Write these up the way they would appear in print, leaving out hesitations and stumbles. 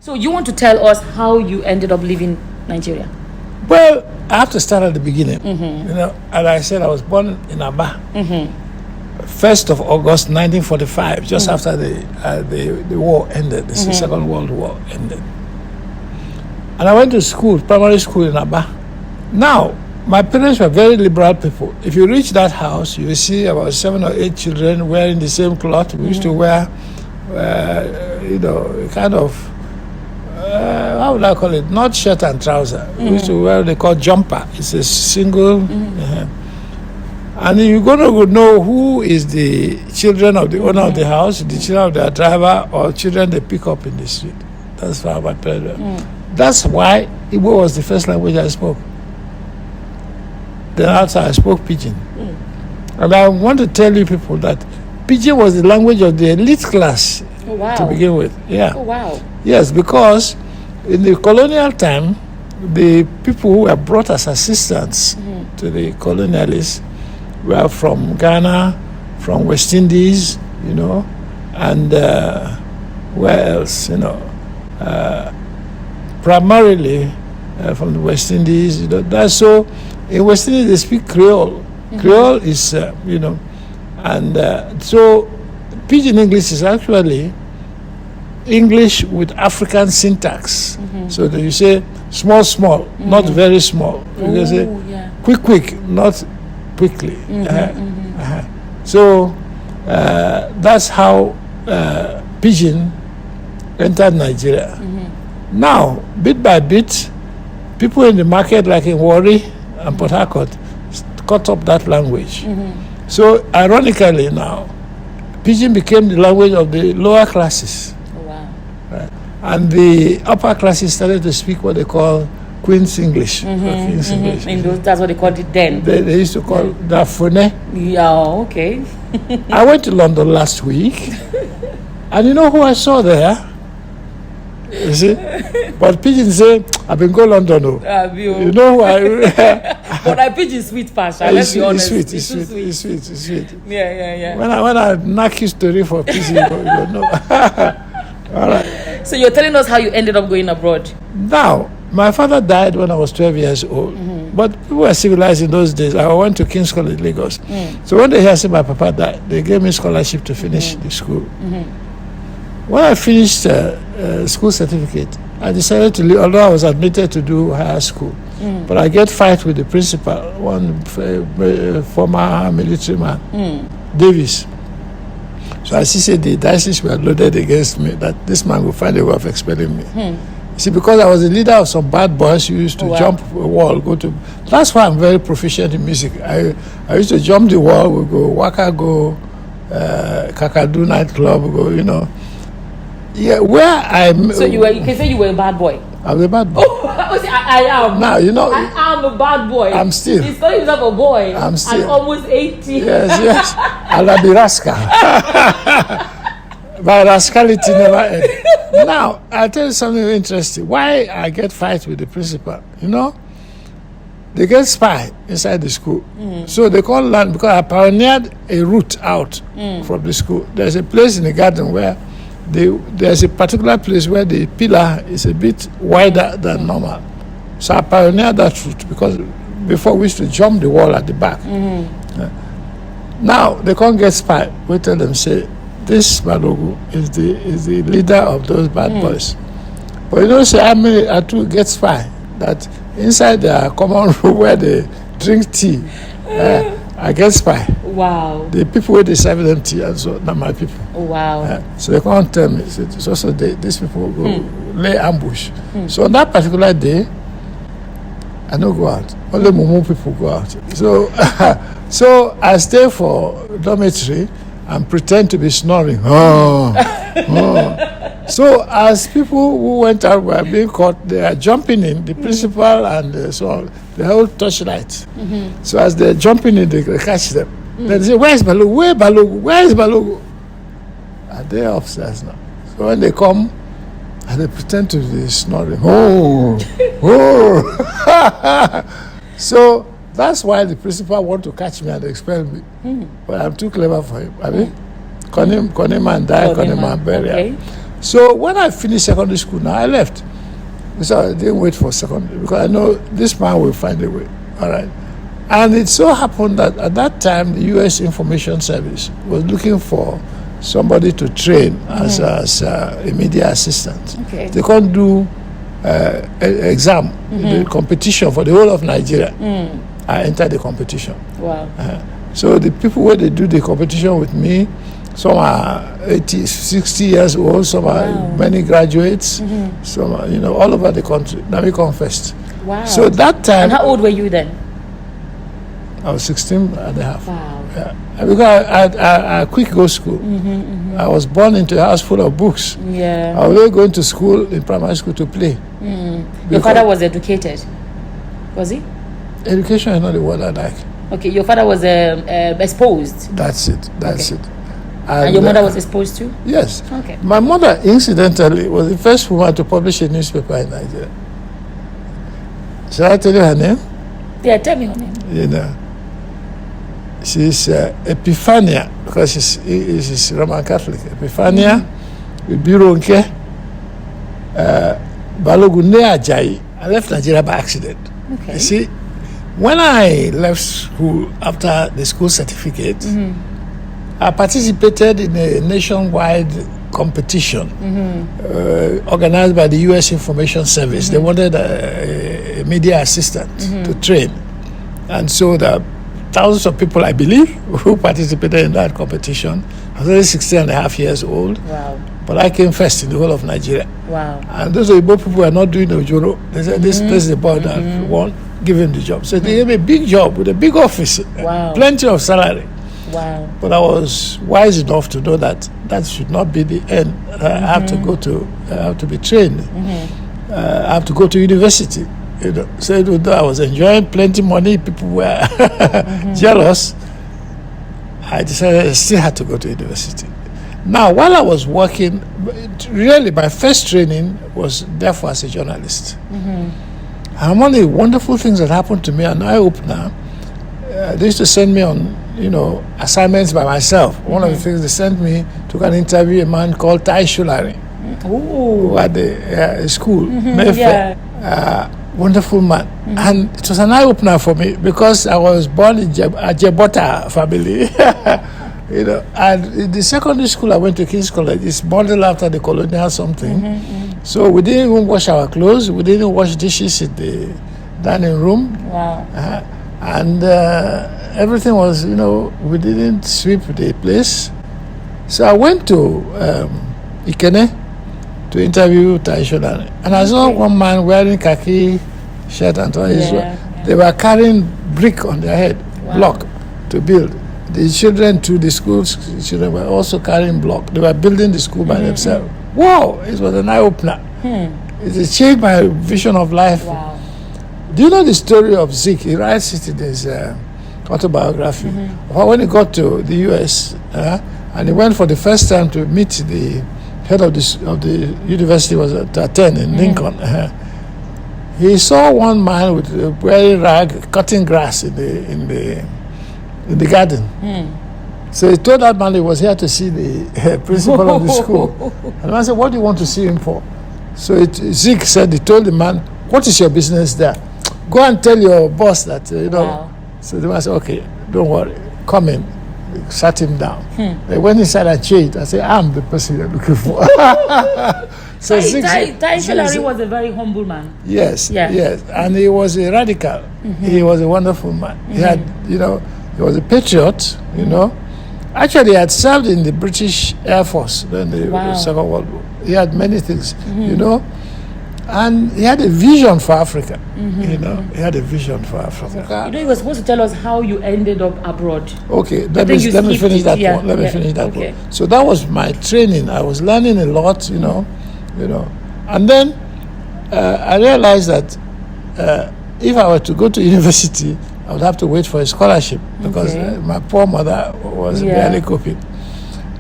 So you want to tell us how you ended up leaving Nigeria? Well, I have to start at the beginning. You know, as I said, I was born in Aba. 1st of August 1945, just after the war ended, the Second World War ended. And I went to school, primary school in Aba. Now, my parents were very liberal people. If you reach that house, you will see about 7 or 8 children wearing the same cloth. We used to wear, you know, kind of, how would I call it? Not shirt and trouser. We used to wear what they call jumper. It's a single. And you're going to know who is the children of the owner of the house, the children of their driver, or children they pick up in the street. That's how my parents were. That's why Igbo was the first language I spoke. Then after I spoke Pidgin. And I want to tell you people that Pidgin was the language of the elite class to begin with. Yeah. Oh, wow. Yes, because in the colonial time, the people who were brought as assistants to the colonialists were from Ghana, from West Indies, you know, and where else, you know, primarily from the West Indies. You know, that's so. In West Indies, they speak Creole. Creole is, you know, and so Pidgin English is actually English with African syntax. So that you say small, small, not very small. You say quick, quick, not quickly. So that's how Pidgin entered Nigeria. Now, bit by bit, people in the market, like in Warri and Port Harcourt, cut up that language. So, ironically now, Pidgin became the language of the lower classes. Oh, wow. Right? And the upper classes started to speak what they call Queen's English. Queen's English. That's what they called it then. They used to call that phone. Yeah, okay. I went to London last week, and you know who I saw there? You see? But Pidgin say, I've been going to London. You know who I... But I Pidgin sweet passion, let's be honest. It's sweet. Yeah. When I knock his story for Pidgin, you know. All right. So you're telling us how you ended up going abroad? Now, my father died when I was 12 years old. But people were civilized in those days. I went to King's College, Lagos. So when they heard my papa died, they gave me scholarship to finish the school. When I finished school certificate, I decided to leave, although I was admitted to do higher school. But I get fight with the principal, one former military man, Davis. So I see the dices were loaded against me, that this man will find a way of expelling me. See, because I was the leader of some bad boys who used to jump a wall, go to... That's why I'm very proficient in music. I used to jump the wall, we go Waka, go Kakadu nightclub, go, you know. Yeah, where I'm... So you can say you were a bad boy? I'm a bad boy. I am. Now, you know... I am a bad boy. I'm still. He's calling himself a boy. I'm still. I'm almost 80. Yes. I'll be rascal. But rascality never ends. Now, I'll tell you something interesting. Why I get fight with the principal, you know? They get spy inside the school. So they can't learn, because I pioneered a route out from the school. There's a place in the garden where there's a particular place where the pillar is a bit wider than normal. So I pioneered that route, because before we used to jump the wall at the back. Now they can't get spy. We tell them, say, this Balagun is the leader of those bad boys. But you know, say, I too get spy that inside the common room where they drink tea, I get spy. Wow. The people where they serve them tea, and so not my people. Wow. So they can't tell me. So also these people go lay ambush. So on that particular day, I don't go out. Only Mumu people go out. So so I stay for dormitory and pretend to be snoring. So as people who went out were being caught, they are jumping in, the principal and so on, the whole torchlight. So as they're jumping in, they catch them. Then they say, where's Balogun? Where Balogun? Where is Balogun? And they're upstairs now. So when they come, and they pretend to be snoring. So that's why the principal want to catch me and expel me. But I'm too clever for him. I mean, Koneman die, Koneman bury. So when I finished secondary school, now I left. So I didn't wait for secondary because I know this man will find a way. All right. And it so happened that at that time, the U.S. Information Service was looking for somebody to train as a media assistant. Okay. They can't do exam, the competition for the whole of Nigeria. I entered the competition. Wow. So the people where they do the competition with me, some are 80, 60 years old, some are many graduates, some are, all over the country. Now we come first. Wow. So that time... And how old were you then? I was 16 and a half. Wow. Yeah. Because I quick go school. I was born into a house full of books. Yeah. I was only going to school, in primary school, to play. Your father was educated, was he? Education is not the word I like. Okay, your father was exposed. That's it. That's it. And your mother was exposed too? Yes. Okay. My mother, incidentally, was the first woman to publish a newspaper in Nigeria. Shall I tell you her name? Yeah, tell me her name. She's Epiphania, because she's Roman Catholic. Epiphania, Bironke, Balagun Ajayi. I left Nigeria by accident. Okay. You see, when I left school after the school certificate, I participated in a nationwide competition organized by the U.S. Information Service. They wanted a media assistant to train. And so the thousands of people, I believe, who participated in that competition. I was only 16 and a half years old. Wow. But I came first in the whole of Nigeria. Wow. And those Igbo people were not doing the Ojoro. They said, this place is the boy that won, give him the job. So they gave me a big job with a big office, plenty of salary. Wow. But I was wise enough to know that that should not be the end. I have to go to, I have to be trained. I have to go to university. So though I was enjoying plenty money, people were jealous. I decided I still had to go to university. Now, while I was working, really my first training was therefore as a journalist. And one of the wonderful things that happened to me, an eye-opener, they used to send me on, assignments by myself. One of the things they sent me, took an interview, a man called Tai Shulari, who had the school, Mayfair. Wonderful man. And it was an eye-opener for me because I was born in a Japa-da family. And in the secondary school I went to King's College. It's modeled after the colonial something. So we didn't even wash our clothes. We didn't wash dishes in the dining room. Wow. And everything was, we didn't sweep the place. So I went to Ikene to interview Taishonari. And I saw one man wearing khaki shirt and all. They were carrying brick on their head, block to build. The children to the schools, children were also carrying block. They were building the school by themselves. Wow, it was an eye-opener. It changed my vision of life. Wow. Do you know the story of Zeke? He writes it in his autobiography. When he got to the U.S., and he went for the first time to meet the head of the university, was to attend in Lincoln. He saw one man with a wearing rag cutting grass in the garden. So he told that man he was here to see the principal of the school. And the man said, "What do you want to see him for?" So Zeke said, he told the man, "What is your business there? Go and tell your boss that, Wow. So the man said, "Okay, don't worry, come in." Sat him down. They went inside and changed. I said, "I'm the person you're looking for." So Tai Shulari was a very humble man. Yes, yes. And he was a radical. He was a wonderful man. He had, he was a patriot, Actually, he had served in the British Air Force during the Second World War. He had many things, And he had a vision for Africa, He had a vision for Africa. You were supposed to tell us how you ended up abroad. Okay, let me finish that point. Let me finish that point. So that was my training. I was learning a lot, And then I realized that if I were to go to university, I would have to wait for a scholarship because my poor mother was barely coping.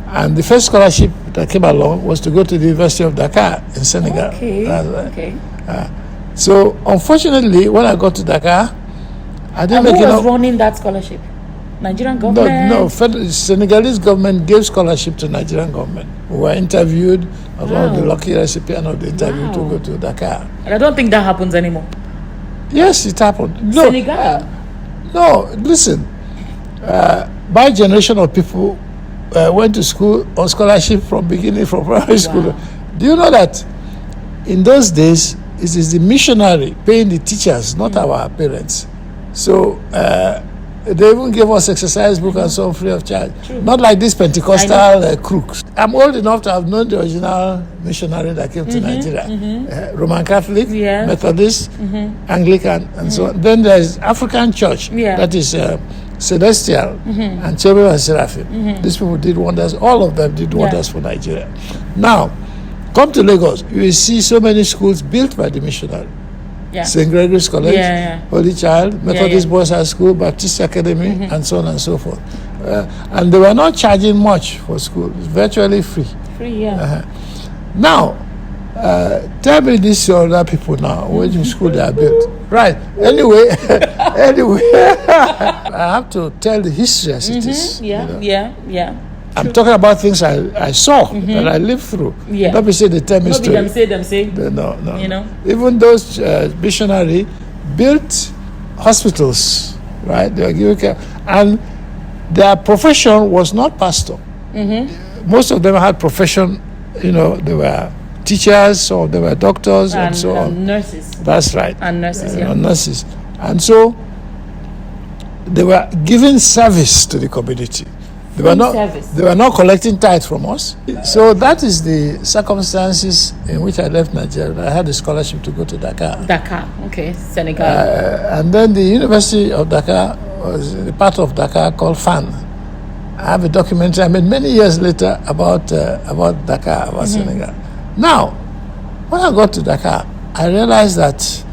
And the first scholarship that came along was to go to the University of Dakar in Senegal. So unfortunately, when I got to Dakar, I didn't make enough. Who was running that scholarship? Nigerian government? No. Senegalese government gave scholarship to Nigerian government. We were interviewed. I was one of the lucky recipient of the interview to go to Dakar. And I don't think that happens anymore. Yes, it happened. No, Senegal? no, listen. My generation of people went to school on scholarship from primary school. Do you know that in those days, it is the missionary paying the teachers, not our parents. So they even gave us exercise book and so on free of charge. True. Not like these Pentecostal crooks. I'm old enough to have known the original missionary that came to Nigeria. Roman Catholic, Methodist, Anglican, and so on. Then there's African Church, that is Celestial, and Cherubim and Seraphim. These people did wonders. All of them did wonders for Nigeria. Now, come to Lagos, you will see so many schools built by the missionary. St. Gregory's College, Holy Child, Methodist Boys High School, Baptist Academy, and so on and so forth. And they were not charging much for school. It's virtually free. Now, tell me these other people now, which school they are built. Right. Anyway, I have to tell the history as it is. I'm talking about things I saw that I lived through. Let me say the tell me story. Them say. No. You know? Even those missionaries built hospitals, right? They were giving care. And their profession was not pastor. Most of them had profession, they were teachers, some of them were doctors, and so on. Nurses. That's right. And nurses, And nurses. And so they were giving service to the community. They were not collecting tithes from us. So that is the circumstances in which I left Nigeria. I had a scholarship to go to Dakar. Dakar, okay, Senegal. And then the University of Dakar was a part of Dakar called FAN. I have a documentary I made many years later about Dakar, about Senegal. Now, when I got to Dakar, I realized that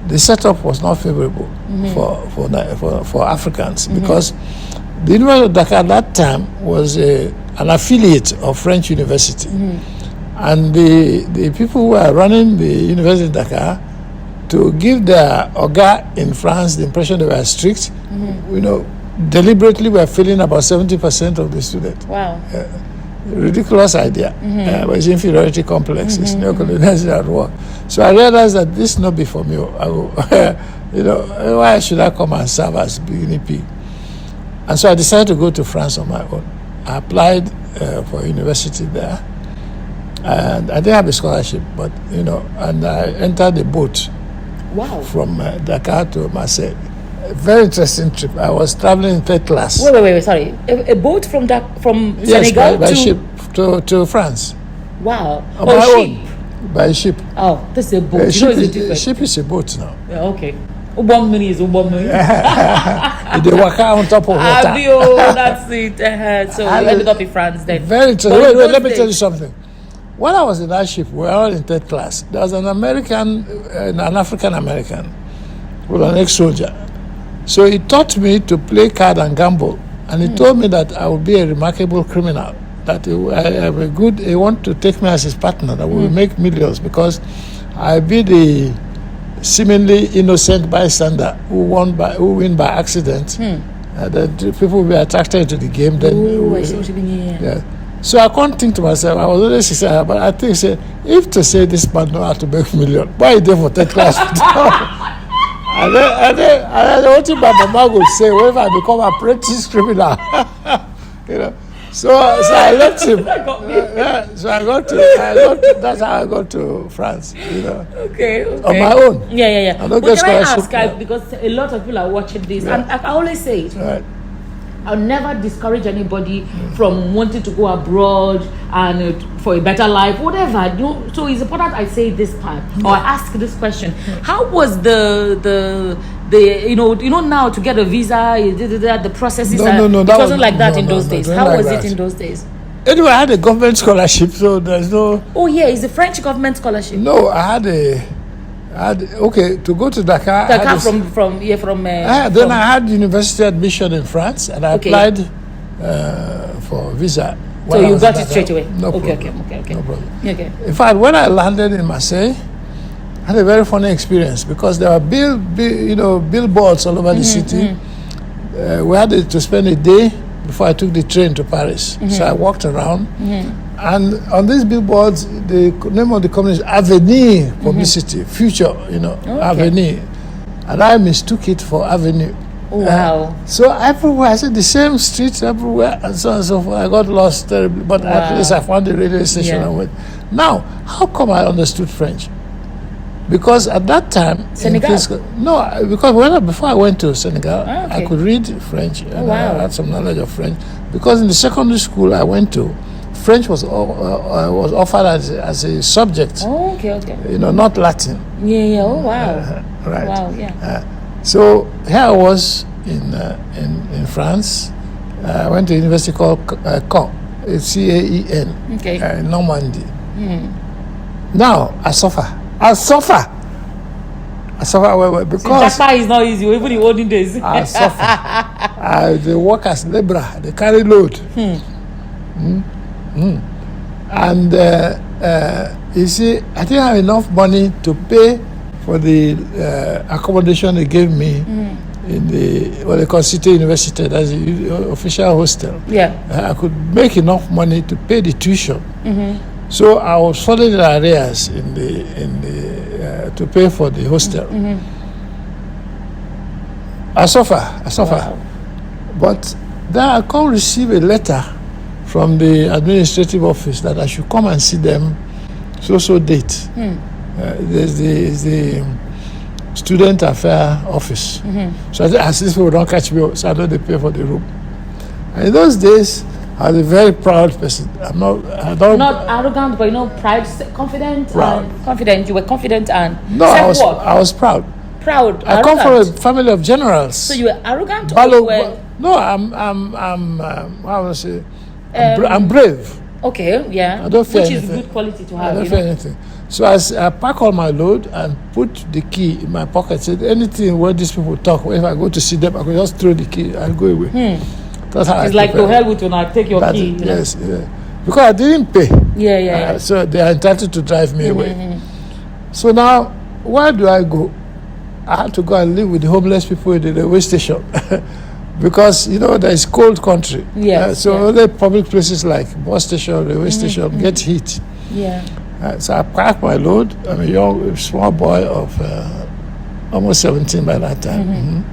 the setup was not favorable for Africans because the University of Dakar at that time was an affiliate of French University. And the people who were running the University of Dakar, to give their Oga in France the impression they were strict, deliberately were failing about 70% of the students. Wow. Ridiculous idea. But it's inferiority complex. It's neocolonialism at work. So I realized that this not be for me. Why should I come and serve as guinea pig? And so I decided to go to France on my own. I applied for university there. And I didn't have a scholarship, but, and I entered the boat from Dakar to Marseille. A very interesting trip. I was traveling in third class. Wait, sorry. A boat from Senegal by ship to France. Wow. On my own. By ship. Oh, this is a boat. A ship is a boat now. Yeah, okay. Ubomini is Ubomini. They work on top of water. That's it. So you ended up in France then. Very interesting. Wait, let me tell you something. When I was in that ship, we were all in third class. There was an African American, who was an ex-soldier. So he taught me to play card and gamble. And he told me that I would be a remarkable criminal. That he want to take me as his partner, that we will make millions because I'll be the seemingly innocent bystander who win by accident. That people will be attracted to the game. I see what you mean. So I can't think to myself, I was always saying, but I think, if to say this man know how to make millions, why is there for third class? and then what my mama would say, well, if I become a apprentice criminal, So I left him. So I got to. That's how I got to France. Okay. On my own. Yeah. But can I ask, because a lot of people are watching this, and I always say it. Right. I'll never discourage anybody from wanting to go abroad and for a better life, whatever. So it's important I say this part or I ask this question. How was the now to get a visa, the processes? No, it wasn't like that in those days. How was it in those days? Anyway, I had a government scholarship, so there's no. Oh yeah, it's a French government scholarship. No, I had to go to Dakar. Dakar from. Then I had university admission in France, and I applied for visa. So you got it straight away. No problem. Okay. No problem. Okay. In fact, when I landed in Marseille, I had a very funny experience because there were billboards all over the city. we had to spend a day before I took the train to Paris. So I walked around. And on these billboards, the name of the company is Avenir Publicity, future, Avenir. And I mistook it for Avenue. Oh, wow. So everywhere, I said the same streets everywhere, and so on and so forth. I got lost terribly, but at least I found the radio station and went. Now, how come I understood French? Because at that time, Senegal? Because before I went to Senegal, I could read French, and I had some knowledge of French. Because in the secondary school I went to, French was offered as a subject. Oh, okay. Not Latin. Yeah. Oh, wow. Right. Wow. Yeah. So here I was in France. I went to a university called Caen, C-A-E-N, in Normandy. Now I suffer because Japa is not easy, even in olden days. I suffer. They work as labourer, they carry load. And you see, I didn't have enough money to pay for the accommodation they gave me in what they call City University, that's the official hostel. Yeah. I could make enough money to pay the tuition. So I was falling in arrears to pay for the hostel. I suffer. Wow. But then I can't receive a letter from the administrative office that I should come and see them so date. There's the student affair office. So I said, as these people don't catch me, so I know they pay for the room. And in those days, I was a very proud person. Not arrogant, but pride, confident. Proud. Confident. You were confident and no, I was proud. Proud. I come from a family of generals. So you were arrogant, No, I'm brave. Okay, yeah. I don't fear Which anything. is good quality to have. I don't fear anything. So as I pack all my load and put the key in my pocket, said anything where these people talk, if I go to see them, I could just throw the key and go away. That's how it's like to hell with when I take your key. Yes, because I didn't pay. Yeah. So they are entitled to drive me away. So now, where do I go? I had to go and live with the homeless people in the railway station. Because, there is cold country. Only public places like bus station, railway station get heat. Yeah. So I packed my load. I'm a small boy of almost 17 by that time.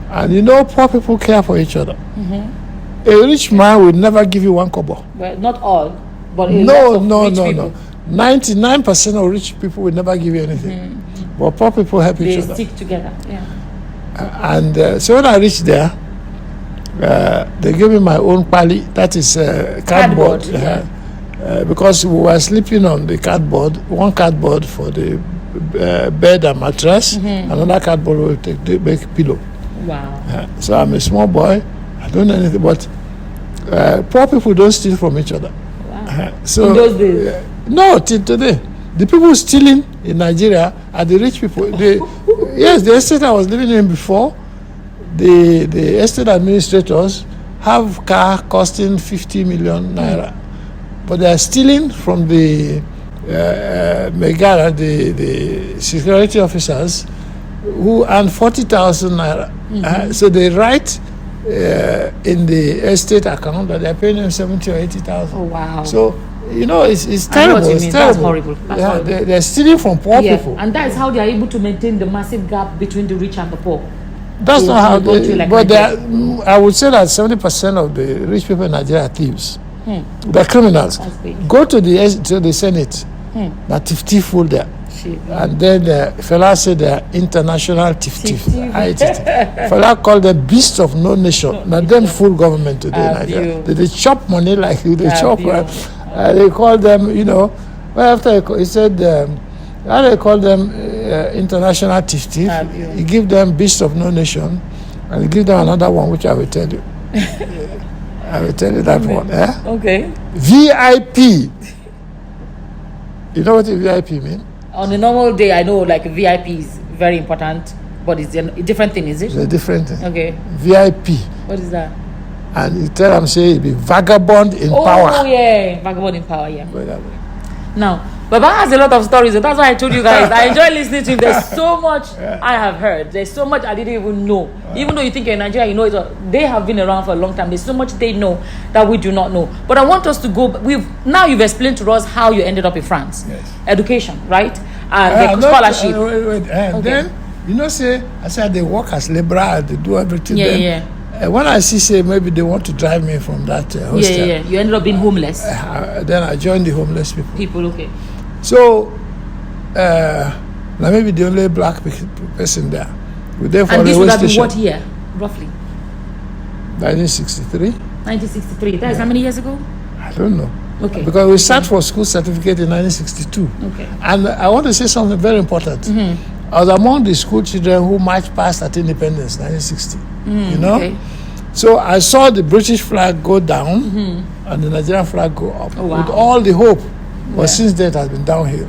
And poor people care for each other. A rich man will never give you 1 kobo. Well, not all, but no. 99% of rich people will never give you anything. But poor people help each other. They stick together, yeah. And so when I reached there, they gave me my own pali, that is cardboard. Because we were sleeping on the cardboard, one cardboard for the bed and mattress, another cardboard will make pillow. Wow. So I'm a small boy, I don't know anything, but poor people don't steal from each other. Wow. So, in those days? No, till today. The people stealing in Nigeria are the rich people. Yes, the estate I was living in before, the estate administrators have car costing 50 million naira. But they are stealing from the Megara, the security officers, who earn 40,000 naira. So they write in the estate account that they're paying them 70 or 80,000. Oh, wow. So, it's terrible. It's terrible. That's horrible. That's horrible. They're stealing from poor people. And that is how they are able to maintain the massive gap between the rich and the poor. That's not how I would say that 70% of the rich people in Nigeria are thieves. They're criminals. Go to the Senate. That thief full there. And then the fella said they're international thief. Fella called them beasts of no nation. Now them full government today in Nigeria. They chop money like you. They chop. They call them, well, after he said, how they call them international thief. He give them beasts of no nation, and he give them another one, which I will tell you. I will tell you that one. Okay. VIP. You know what a VIP means? On a normal day, I know like VIP is very important, but it's a different thing, is it? It's a different thing. Okay. VIP. What is that? And you tell them, say, it be vagabond in power. Oh, yeah. Vagabond in power, yeah. Now, Baba has a lot of stories. That's why I told you guys. I enjoy listening to him. There's so much I have heard. There's so much I didn't even know. Even though you think you're in Nigeria, you know it. They have been around for a long time. There's so much they know that we do not know. But I want us to go. Now you've explained to us how you ended up in France. Yes. Education, right? And the scholarship. Wait. And then, I said they work as laborer, they do everything. Yeah. When I say maybe they want to drive me from that hostel. Yeah. You ended up being homeless. Then I joined the homeless people. Okay. So, now maybe the only black person there. We're there for and this would have been station. what year, roughly? 1963. 1963. That is how many years ago? I don't know. Okay. Because we sat for school certificate in 1962. Okay. And I want to say something very important. I was among the school children who marched past at independence, 1960. Okay. So I saw the British flag go down and the Nigerian flag go up with all the hope. But since then, it has been downhill.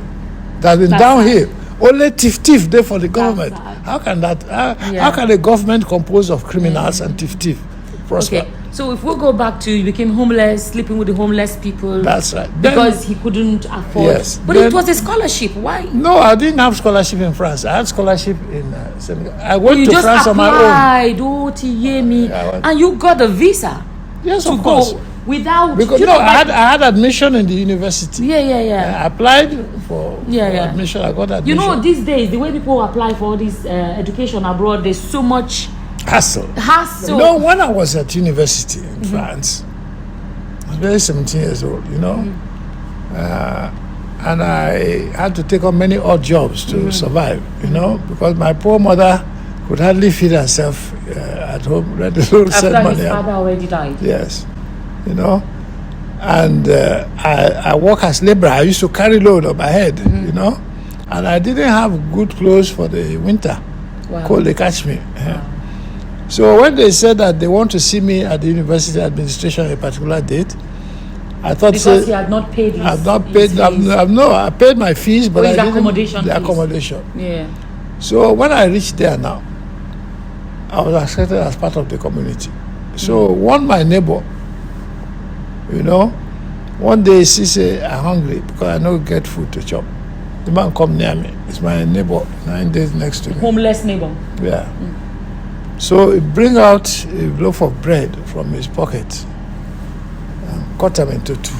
It has been downhill. Only tiff there for the government. How can that? How can a government composed of criminals and tiff prosper? Okay. So if we go back to you became homeless, sleeping with the homeless people. That's right. Because he couldn't afford. Yes. But it was a scholarship. Why? No, I didn't have scholarship in France. I had scholarship in Senegal. I went to France on my own. And you got a visa. Yes, to of course. Go without. Because I had admission in the university. Yeah. I applied for admission. I got admission. You know, these days the way people apply for this education abroad, there's so much hassle. No, when I was at university in France, I was barely 17 years old, and I had to take on many odd jobs to survive, because my poor mother could hardly feed herself at home. After his father already died. Yes, and I work as laborer. I used to carry load on my head, and I didn't have good clothes for the winter. Wow. Cold, they catch me. So when they said that they want to see me at the university administration on a particular date, I thought because he had not paid. I paid my fees, but I didn't accommodation. The accommodation. Yeah. So when I reached there now, I was accepted as part of the community. So my neighbor, one day she said, "I'm hungry because I don't get food to chop." The man come near me. It's my neighbor, 9 days next to me. Homeless neighbor. Yeah. So he bring out a loaf of bread from his pocket and cut them into two.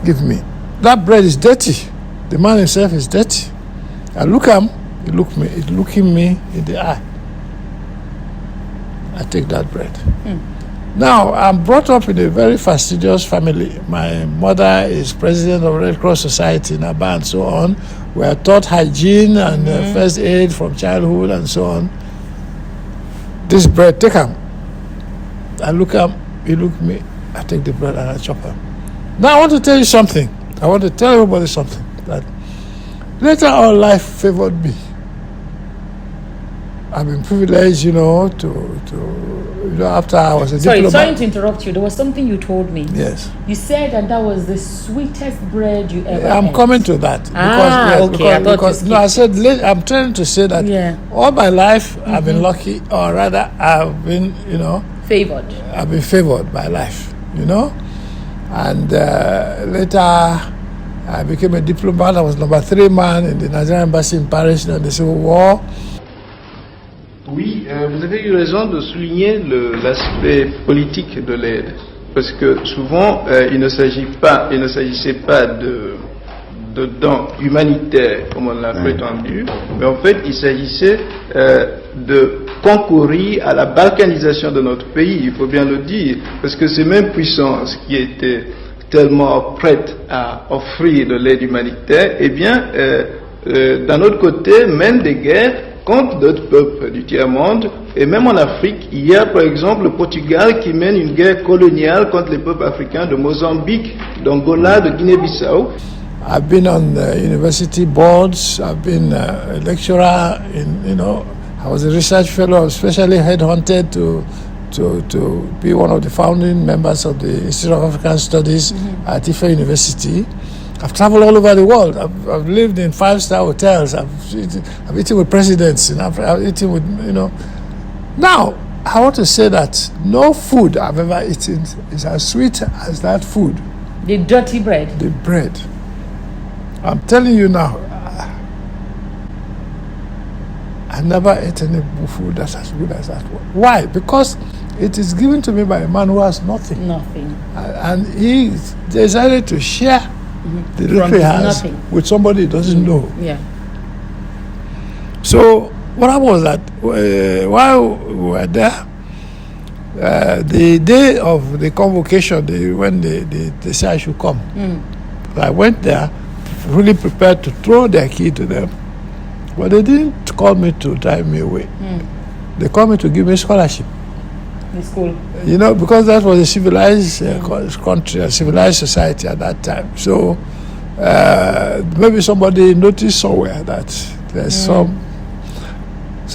Give me. That bread is dirty. The man himself is dirty. I look at him, he looking me in the eye. I take that bread. Now, I'm brought up in a very fastidious family. My mother is president of Red Cross Society in Aba and so on. We are taught hygiene and first aid from childhood and so on. This bread, take him. I look at him, he look at me, I take the bread and I chop him. Now, I want to tell you something. I want to tell everybody something. That later on, life favored me. I've been privileged, after I was a diplomat. Sorry to interrupt you. There was something you told me. Yes. You said that was the sweetest bread you ever ate. I'm coming to that. I said, I'm trying to say that all my life I've been lucky, or rather I've been, favored. I've been favored by life, And later I became a diplomat. I was number 3 man in the Nigerian embassy in Paris during the Civil War. Oui, vous avez eu raison de souligner l'aspect politique de l'aide, parce que souvent il ne s'agissait pas de dons humanitaires comme on l'a prétendu, mais en fait il s'agissait de concourir à la balkanisation de notre pays, il faut bien le dire, parce que ces mêmes puissances qui étaient tellement prêtes à offrir de l'aide humanitaire, eh bien, d'un autre côté, mènent des guerres contre d'autres peuples du tiers-monde, et même en Afrique, il y a par exemple le Portugal qui mène une guerre coloniale contre les peuples africains de Mozambique, d'Angola, de Guinée-Bissau. I've been on university boards, I've been a lecturer I was a research fellow, I was specially headhunted to be one of the founding members of the Institute of African Studies at Ife University. I've traveled all over the world. I've lived in 5-star hotels. I've eaten with presidents. I've eaten with, Now, I want to say that no food I've ever eaten is as sweet as that food. The dirty bread. The bread. I'm telling you now, I never ate any food that's as good as that one. Why? Because it is given to me by a man who has nothing. Nothing. And he decided to share the little he has with somebody he doesn't know. Yeah. So what happened was that while we were there, the day of the convocation, when they said I should come, I went there really prepared to throw their key to them, but they didn't call me to drive me away. They called me to give me scholarship. In school. You know, because that was a civilized country, a civilized society at that time. So maybe somebody noticed somewhere that there's something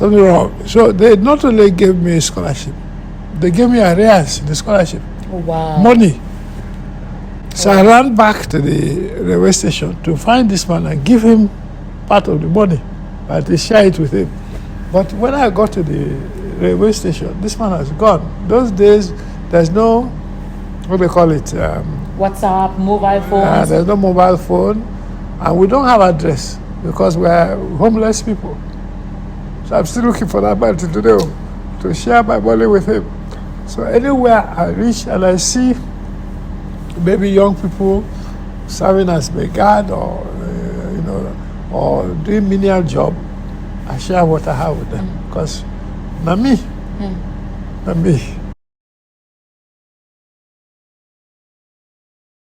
wrong. So they not only gave me a scholarship, they gave me arrears in the scholarship. Oh, wow. Money. So I ran back to the railway station to find this man and give him part of the money and to share it with him. But when I got to the railway station, this man has gone. Those days, there's no, what do they call it? WhatsApp, mobile phones. There's no mobile phone, and we don't have address because we're homeless people. So I'm still looking for that man today to share my money with him. So anywhere I reach and I see maybe young people serving as brigade or or doing menial job, I share what I have with them because na me.